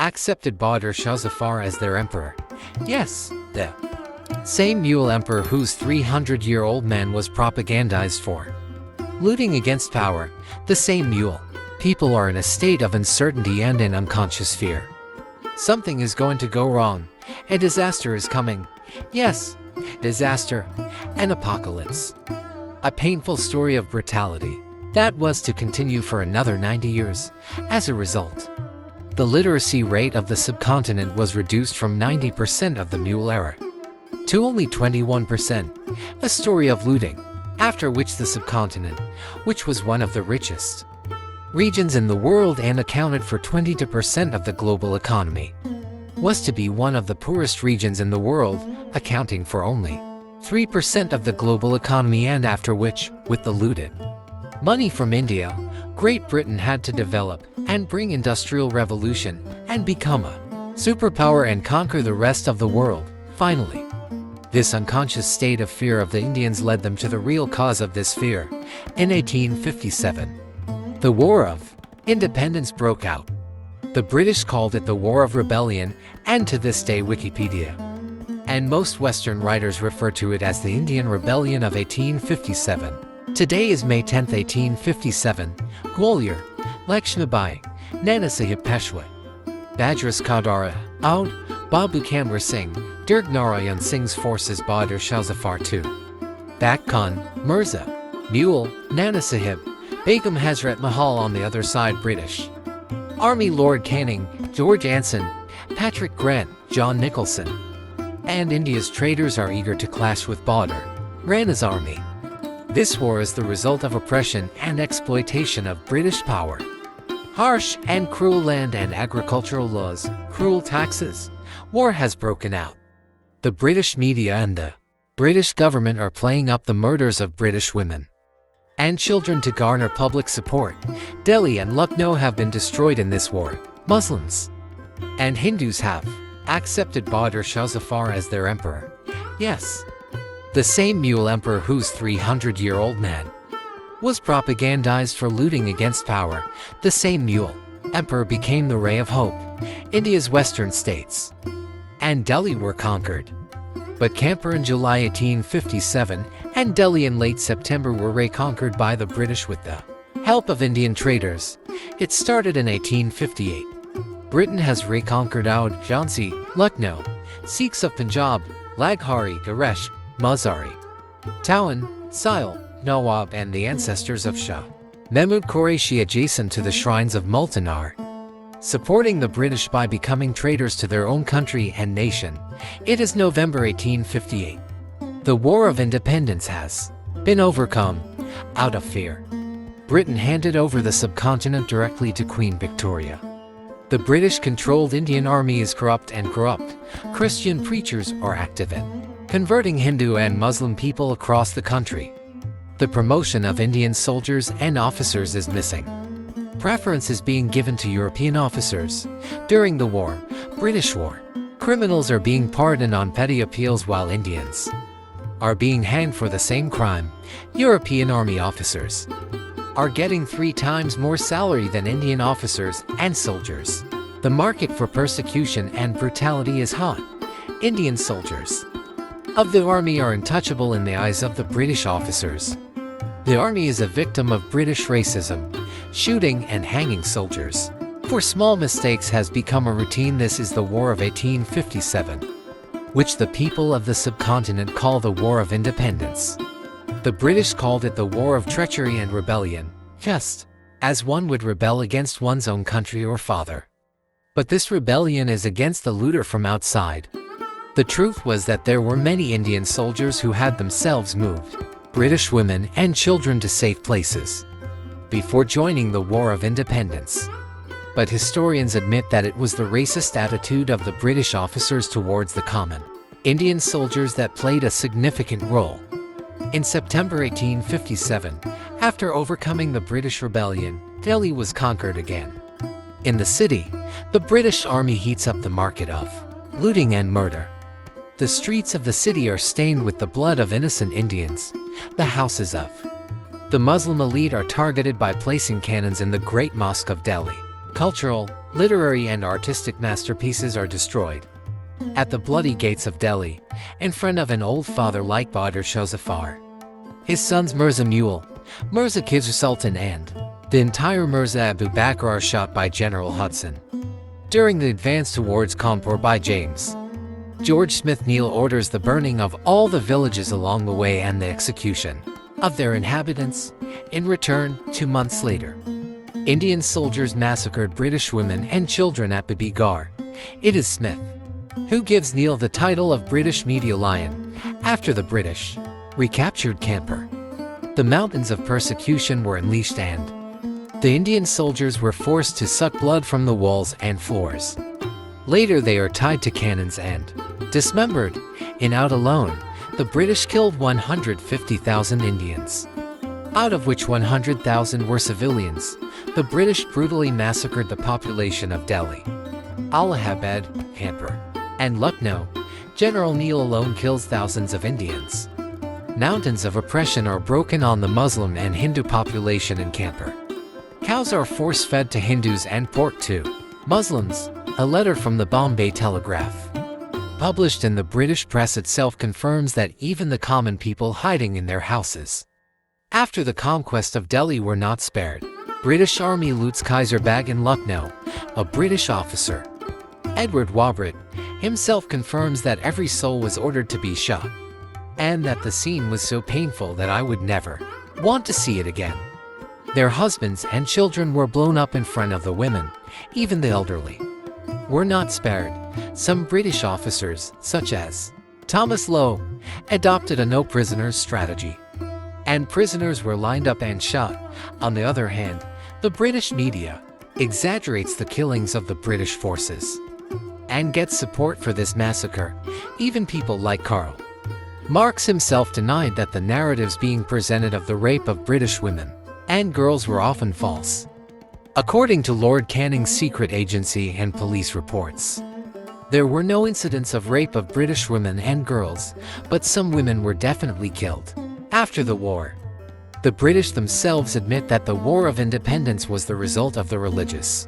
accepted Bahadur Shah Zafar as their emperor. Yes, the same mule emperor whose 300-year-old man was propagandized for looting against power. The same mule. People are in a state of uncertainty and in unconscious fear. Something is going to go wrong. A disaster is coming. Yes, disaster, an apocalypse. A painful story of brutality that was to continue for another 90 years. As a result, the literacy rate of the subcontinent was reduced from 90% of the mule era to only 21%. A story of looting, after which the subcontinent, which was one of the richest regions in the world and accounted for 22% of the global economy, was to be one of the poorest regions in the world, accounting for only 3% of the global economy, and after which, with the looted money from India, Great Britain had to develop and bring industrial revolution and become a superpower and conquer the rest of the world. Finally, this unconscious state of fear of the Indians led them to the real cause of this fear. In 1857, the War of Independence broke out. The British called it the War of Rebellion, and to this day Wikipedia and most Western writers refer to it as the Indian Rebellion of 1857. Today is May 10, 1857. Gwalior, Lakshmibai, Nana Sahib Peshwa, Bajras Kadara, Aud, Babu Kamra Singh, Durg Narayan Singh's forces Bahadur Shah Zafar II. Bak Khan, Mirza, Mule, Nana Sahib, Begum Hazrat Mahal on the other side British Army Lord Canning, George Anson, Patrick Grant, John Nicholson, and India's traders are eager to clash with Bahadur Rana's army. This war is the result of oppression and exploitation of British power. Harsh and cruel land and agricultural laws, cruel taxes. War has broken out. The British media and the British government are playing up the murders of British women and children to garner public support. Delhi and Lucknow have been destroyed in this war. Muslims and Hindus have accepted Bahadur Shah Zafar as their emperor. Yes, the same mule emperor whose 300-year-old man was propagandized for looting against power. The same mule emperor became the ray of hope. India's western states and Delhi were conquered, but Kanpur in July 1857 and Delhi in late September were reconquered by the British with the help of Indian traders. It started in 1858. Britain has reconquered Oudh, Jhansi, Lucknow, Sikhs of Punjab, Laghari, Garesh, Mazari, Tawan, Sile, Nawab, and the ancestors of Shah Mahmud Qureshi adjacent to the shrines of Multanar, supporting the British by becoming traitors to their own country and nation. It is November 1858. The War of Independence has been overcome. Out of fear, Britain handed over the subcontinent directly to Queen Victoria. The British-controlled Indian Army is corrupt, and corrupt Christian preachers are active in converting Hindu and Muslim people across the country. The promotion of Indian soldiers and officers is missing. Preference is being given to European officers. During the war, British war, criminals are being pardoned on petty appeals while Indians are being hanged for the same crime. European army officers are getting 3 times more salary than Indian officers and soldiers. The market for persecution and brutality is hot. Indian soldiers of the army are untouchable in the eyes of the British officers. The army is a victim of British racism. Shooting and hanging soldiers for small mistakes has become a routine. This is the War of 1857, which the people of the subcontinent call the War of Independence. The British called it the War of Treachery and Rebellion, just as one would rebel against one's own country or father. But this rebellion is against the looter from outside. The truth was that there were many Indian soldiers who had themselves moved British women and children to safe places before joining the War of Independence. But historians admit that it was the racist attitude of the British officers towards the common Indian soldiers that played a significant role. In September 1857, after overcoming the British rebellion, Delhi was conquered again. In the city, the British army heats up the market of looting and murder. The streets of the city are stained with the blood of innocent Indians. The houses of the Muslim elite are targeted by placing cannons in the Great Mosque of Delhi. Cultural, Literary and artistic masterpieces are destroyed. At the bloody gates of Delhi, in front of an old father like Bahadur Shah Zafar, his sons Mirza Mulk, Mirza Khizr Sultan and the entire Mirza Abu Bakr are shot by General Hudson. During the advance towards Kanpur by James George Smith Neal orders the burning of all the villages along the way and the execution of their inhabitants. In return, 2 months later, Indian soldiers massacred British women and children at Bibi Ghar. It is Smith who gives Neal the title of British Media Lion after the British recaptured Kanpur. The mountains of persecution were unleashed and the Indian soldiers were forced to suck blood from the walls and floors. Later they are tied to cannons and dismembered. In Oudh alone, the British killed 150,000 Indians, out of which 100,000 were civilians. The British brutally massacred the population of Delhi, Allahabad, Kanpur, and Lucknow. General Neal alone kills thousands of Indians. Mountains of oppression are broken on the Muslim and Hindu population in Kanpur. Cows are force-fed to Hindus and pork to Muslims. A letter from the Bombay Telegraph, published in the British press itself, confirms that even the common people hiding in their houses after the conquest of Delhi were not spared. British Army loots Kaiser Bagh in Lucknow. A British officer, Edward Wabret, himself confirms that every soul was ordered to be shot, and that the scene was so painful that I would never want to see it again. Their husbands and children were blown up in front of the women. Even the elderly were not spared. Some British officers, such as Thomas Lowe, adopted a no-prisoners strategy, and prisoners were lined up and shot. On the other hand, the British media exaggerates the killings of the British forces and gets support for this massacre. Even people like Karl Marx himself denied that the narratives being presented of the rape of British women and girls were often false. According to Lord Canning's secret agency and police reports, there were no incidents of rape of British women and girls, but some women were definitely killed. After the war, the British themselves admit that the War of Independence was the result of the religious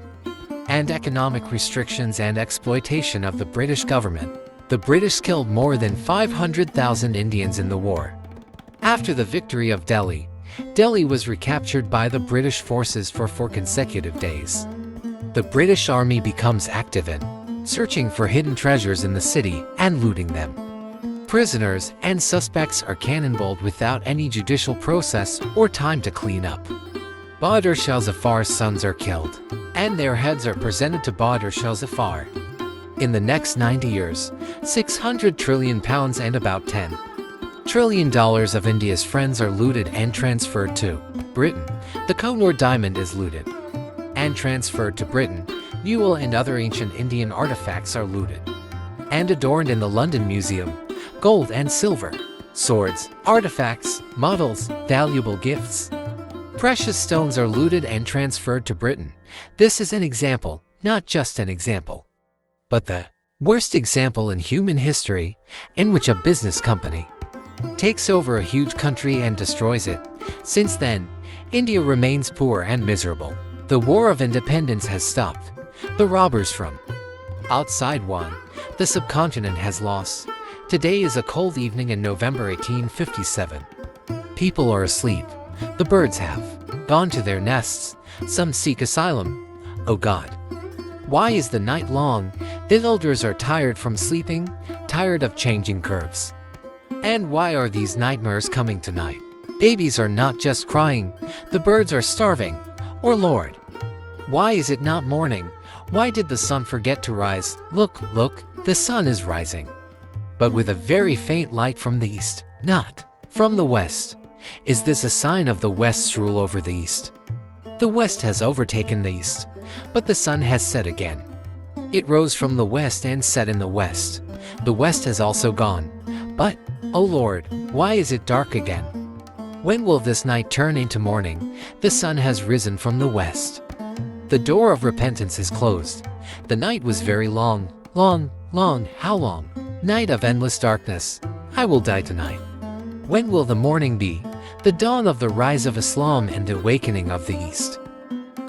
and economic restrictions and exploitation of the British government. The British killed more than 500,000 Indians in the war. After the victory of Delhi, Delhi was recaptured by the British forces for 4 consecutive days. The British Army becomes active in searching for hidden treasures in the city and looting them. Prisoners and suspects are cannonballed without any judicial process or time to clean up. Bahadur Shah Zafar's sons are killed, and their heads are presented to Bahadur Shah Zafar. In the next 90 years, £600 trillion and about $10 trillion of India's friends are looted and transferred to Britain. The Kohinoor diamond is looted and transferred to Britain. Newell and other ancient Indian artifacts are looted and adorned in the London Museum. Gold and silver, swords, artifacts, models, valuable gifts, precious stones are looted and transferred to Britain. This is an example, not just an example, but the worst example in human history, in which a business company takes over a huge country and destroys it. Since then, India remains poor and miserable. The War of Independence has stopped. The robbers from outside won. The subcontinent has lost. Today is a cold evening in November 1857. People are asleep. The birds have gone to their nests. Some seek asylum. Oh God, why is the night long? The elders are tired from sleeping, tired of changing curves. And why are these nightmares coming tonight? Babies are not just crying. The birds are starving. Or Lord, why is it not morning? Why did the sun forget to rise? Look, look, the sun is rising, but with a very faint light from the east, not from the west. Is this a sign of the West's rule over the East? The West has overtaken the East, but the sun has set again. It rose from the West and set in the West. The West has also gone. But, oh Lord, why is it dark again? When will this night turn into morning? The sun has risen from the West. The door of repentance is closed. The night was very long, long, long. How long? Night of endless darkness. I will die tonight. When will the morning be? The dawn of the rise of Islam and the awakening of the East.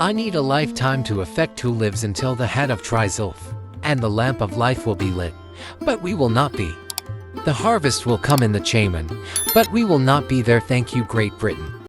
I need a lifetime to effect who lives until the head of Trizilf, and the lamp of life will be lit, but we will not be. The harvest will come in the Chaman, but we will not be there. Thank you, Great Britain.